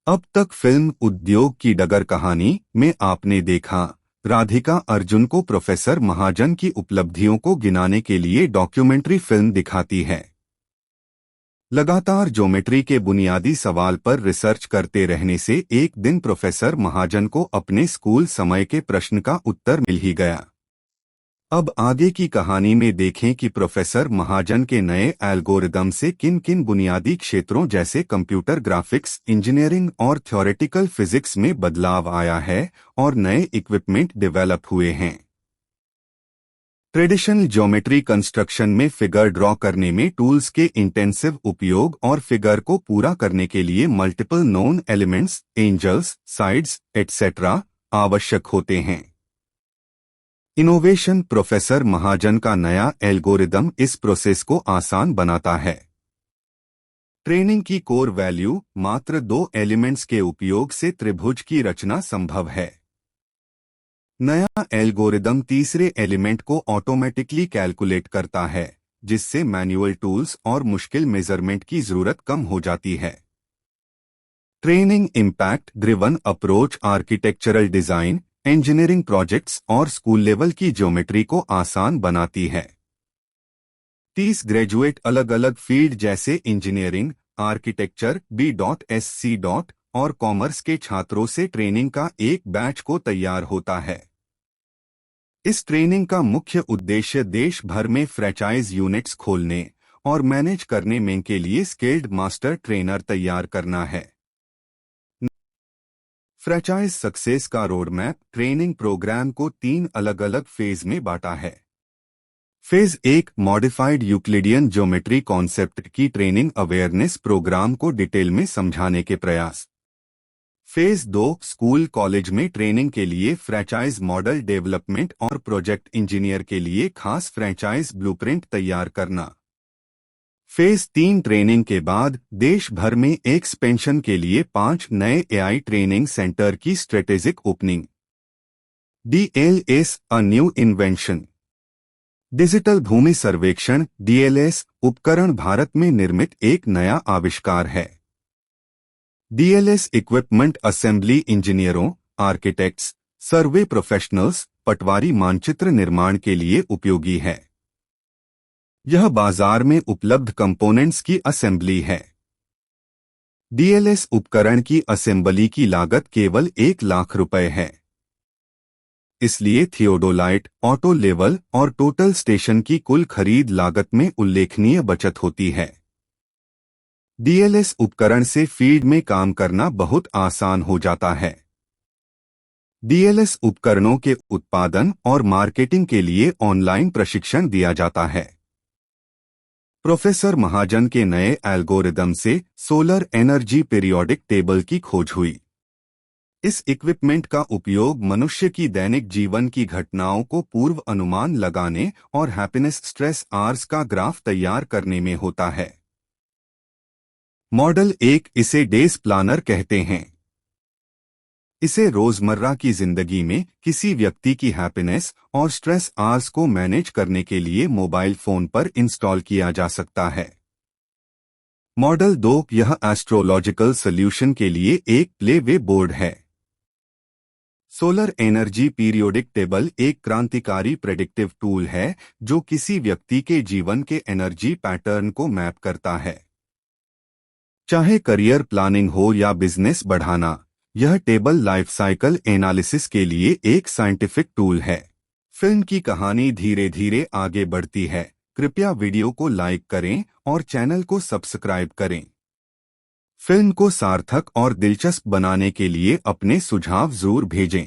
अब तक फिल्म उद्योग की डगर कहानी में आपने देखा राधिका अर्जुन को प्रोफेसर महाजन की उपलब्धियों को गिनाने के लिए डॉक्यूमेंट्री फिल्म दिखाती है। लगातार ज्योमेट्री के बुनियादी सवाल पर रिसर्च करते रहने से एक दिन प्रोफेसर महाजन को अपने स्कूल समय के प्रश्न का उत्तर मिल ही गया। अब आगे की कहानी में देखें कि प्रोफेसर महाजन के नए एल्गोरिदम से किन किन बुनियादी क्षेत्रों जैसे कंप्यूटर ग्राफिक्स, इंजीनियरिंग और थ्योरेटिकल फिजिक्स में बदलाव आया है और नए इक्विपमेंट डेवलप हुए हैं। ट्रेडिशनल ज्योमेट्री कंस्ट्रक्शन में फिगर ड्रॉ करने में टूल्स के इंटेंसिव उपयोग और फिगर को पूरा करने के लिए multiple known elements, angles, sides, etcetera आवश्यक होते हैं। इनोवेशन प्रोफेसर महाजन का नया एल्गोरिदम इस प्रोसेस को आसान बनाता है। ट्रेनिंग की कोर वैल्यू मात्र 2 एलिमेंट्स के उपयोग से त्रिभुज की रचना संभव है। नया एल्गोरिदम तीसरे एलिमेंट को ऑटोमेटिकली कैलकुलेट करता है, जिससे मैनुअल टूल्स और मुश्किल मेजरमेंट की जरूरत कम हो जाती है। Training impact driven approach architectural design, engineering projects और स्कूल लेवल की ज्योमेट्री को आसान बनाती है। 30 ग्रेजुएट अलग अलग फील्ड जैसे इंजीनियरिंग, आर्किटेक्चर, B.Sc. और कॉमर्स के छात्रों से ट्रेनिंग का एक बैच को तैयार होता है। इस ट्रेनिंग का मुख्य उद्देश्य देश भर में फ्रैंचाइज यूनिट्स खोलने और मैनेज करने में के लिए स्किल्ड मास्टर ट्रेनर तैयार करना है। फ्रैंचाइज सक्सेस का रोडमैप ट्रेनिंग प्रोग्राम को 3 अलग अलग फेज में बांटा है। Phase 1 modified Euclidean geometry concept की ट्रेनिंग अवेयरनेस प्रोग्राम को डिटेल में समझाने के प्रयास। फेज 2 स्कूल कॉलेज में ट्रेनिंग के लिए फ्रैंचाइज मॉडल डेवलपमेंट और प्रोजेक्ट इंजीनियर के लिए खास फ्रैंचाइज ब्लूप्रिंट तैयार करना। फेज 3 ट्रेनिंग के बाद देश भर में एक्सपेंशन के लिए 5 नए AI ट्रेनिंग सेंटर की strategic opening. DLS a new invention. Digital भूमि सर्वेक्षण DLS उपकरण भारत में निर्मित एक नया आविष्कार है। DLS इक्विपमेंट असेंबली इंजीनियरों, आर्किटेक्ट्स, सर्वे प्रोफेशनल्स, पटवारी मानचित्र निर्माण के लिए उपयोगी है। यह बाजार में उपलब्ध कंपोनेंट्स की असेंबली है। DLS उपकरण की असेंबली की लागत केवल 1 लाख रुपए है। इसलिए थियोडोलाइट, ऑटो लेवल और टोटल स्टेशन की कुल खरीद लागत में उल्लेखनीय बचत होती है। DLS उपकरण से फील्ड में काम करना बहुत आसान हो जाता है। DLS उपकरणों के उत्पादन और मार्केटिंग के लिए ऑनलाइन प्रशिक्षण दिया जाता है। प्रोफेसर महाजन के नए एल्गोरिदम से सोलर एनर्जी पीरियोडिक टेबल की खोज हुई। इस इक्विपमेंट का उपयोग मनुष्य की दैनिक जीवन की घटनाओं को पूर्व अनुमान लगाने और हैप्पीनेस स्ट्रेस आवर्स का ग्राफ तैयार करने में होता है। मॉडल 1 इसे डेज प्लानर कहते हैं। इसे रोजमर्रा की जिंदगी में किसी व्यक्ति की हैप्पीनेस और स्ट्रेस आवर्स को मैनेज करने के लिए मोबाइल फोन पर इंस्टॉल किया जा सकता है। मॉडल 2 यह एस्ट्रोलॉजिकल सॉल्यूशन के लिए एक प्ले वे बोर्ड है। सोलर एनर्जी पीरियोडिक टेबल एक क्रांतिकारी प्रेडिक्टिव टूल है जो किसी व्यक्ति के जीवन के एनर्जी पैटर्न को मैप करता है। चाहे करियर प्लानिंग हो या बिजनेस बढ़ाना, यह टेबल लाइफ साइकिल एनालिसिस के लिए एक साइंटिफिक टूल है। फिल्म की कहानी धीरे धीरे आगे बढ़ती है। कृपया वीडियो को लाइक करें और चैनल को सब्सक्राइब करें। फिल्म को सार्थक और दिलचस्प बनाने के लिए अपने सुझाव जरूर भेजें।